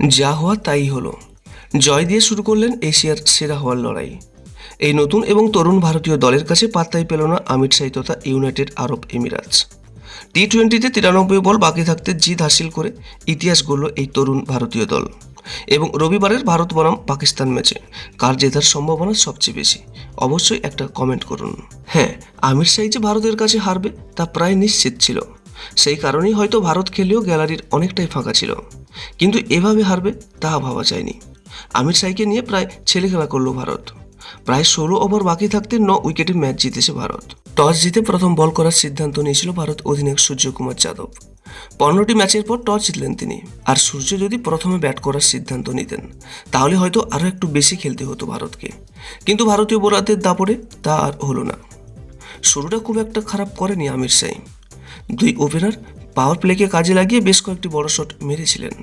যা হওয়া তাই হলো। জয় দিয়ে শুরু করলেন এশিয়ার সেরা হওয়ার লড়াই। এই নতুন এবং তরুণ ভারতীয় দলের কাছে পাত্তাই পেল না আমির শাহী তথা ইউনাইটেড আরব এমিরাতস। টি-20তে 93 বল বাকি থাকতে জিত হাসিল করে ইতিহাস গড়ল এই তরুণ ভারতীয় দল। এবং রবিবারের ভারত বনাম পাকিস্তান ম্যাচে কার জেতার সম্ভাবনা সবচেয়ে বেশি? অবশ্যই একটা কমেন্ট করুন। হ্যাঁ, আমির শাহী যে ভারতের কাছে হারবে তা প্রায় নিশ্চিত ছিল। সেই কারণেই হয়তো ভারত খেলেও গ্যালারির অনেকটাই ফাঁকা ছিল, কিন্তু এভাবে হারবে তা ভাবা যায়নি। আমির শাহীকে নিয়ে প্রায় ছেলেখেলা করল ভারত। প্রায় 16 ওভার বাকি থাকতে 9 উইকেটে ম্যাচ জিতেছে ভারত। টস জিতে প্রথম বল করার সিদ্ধান্ত নিয়েছিল ভারত অধিনায়ক সূর্যকুমার যাদব। 15টি ম্যাচের পর টস জিতলেন তিনি। আর সূর্য যদি প্রথমে ব্যাট করার সিদ্ধান্ত নিতেন তাহলে হয়তো আরও একটু বেশি খেলতে হতো ভারতকে, কিন্তু ভারতীয় বোলারদের দাপটে তা আর হলো না। শুরুটা খুব একটা খারাপ করেনি আমির শাহী। দুই ওপেনার পাওয়ার প্লেকে কাজে লাগিয়ে বেশ কয়েকটি বড় শট মেরেছিলেন।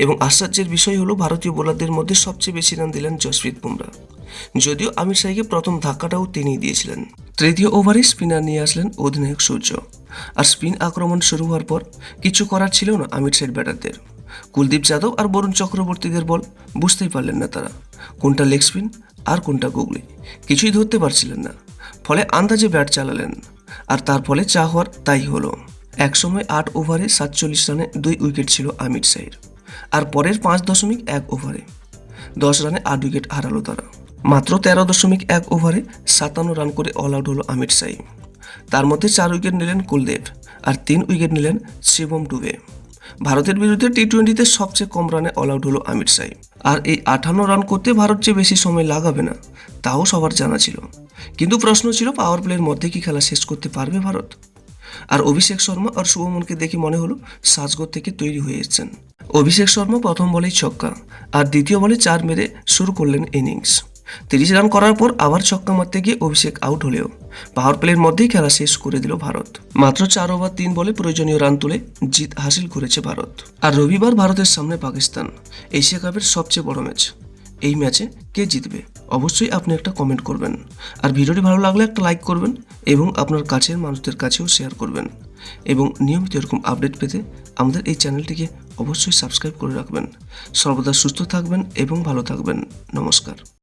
এবং আশ্চর্যের বিষয় হলো ভারতীয় বোলারদের মধ্যে সবচেয়ে বেশি রান দিলেন জসপ্রীত বুমরা। যদিও আমির শাহীকে প্রথম ধাক্কাটাও তিনিই দিয়েছিলেন। তৃতীয় ওভারে স্পিনার নিয়ে আসলেন অধিনায়ক সূর্য। আর স্পিন আক্রমণ শুরু হওয়ার পর কিছু করার ছিল না আমির শাহীর ব্যাটারদের। কুলদীপ যাদব আর বরুণ চক্রবর্তীদের বল বুঝতেই পারলেন না তারা, কোনটা লেগ স্পিন আর কোনটা গুগলি, কিছুই ধরতে পারছিলেন না। ফলে আন্দাজে ব্যাট চালালেন, আর তার ফলে যা হওয়ার তাই হলো। একসময় 8 ওভারে 47 রানে 2 উইকেট ছিল আমির শাহীর। আর পরের 5.1 ওভারে 10 রানে 8 উইকেট হারালো তারা। মাত্র 13.1 ওভারে 57 রান করে অল আউট হলো আমির শাহী। তার মধ্যে 4 উইকেট নিলেন কুলদেব আর 3 উইকেট নিলেন শিবম ডুবে। ভারতের বিরুদ্ধে টি-20তে সবচেয়ে কম রানে অল আউট হলো আমির শাহী। আর এই 58 রান করতে ভারত যে বেশি সময় লাগাবে না তাও সবার জানা ছিল, কিন্তু প্রশ্ন ছিল পাওয়ার প্লের মধ্যে কি খেলা শেষ করতে পারবে ভারত? আর অভিষেক শর্মা আর শুভমনকে দেখে মনে হলো সাজগোজ থেকে তৈরি হয়ে এসেছেন। অভিষেক শর্মা প্রথম বলেই ছক্কা আর দ্বিতীয় বলে 4 মেরে শুরু করলেন ইনিংস। 30 রান করার পর আবার ছক্কা মারতে গিয়ে অভিষেক আউট হলেও পাওয়ার প্লের মধ্যেই খেলা শেষ করে দিল ভারত। মাত্র 4 ওভার 3 বলে প্রয়োজনীয় রান তুলে জিত হাসিল করেছে ভারত। আর রবিবার ভারতের সামনে পাকিস্তান, এশিয়া কাপের সবচেয়ে বড় ম্যাচ। এই ম্যাচে কে জিতবে অবশ্যই আপনি একটা কমেন্ট করবেন। আর ভিডিওটি ভালো লাগলে একটা লাইক করবেন এবং আপনার কাছের মানুষদের কাছেও শেয়ার করবেন। এবং নিয়মিত এরকম আপডেট পেতে আমাদের এই চ্যানেলটিকে অবশ্যই সাবস্ক্রাইব করে রাখবেন। সর্বদা সুস্থ থাকবেন এবং ভালো থাকবেন। নমস্কার।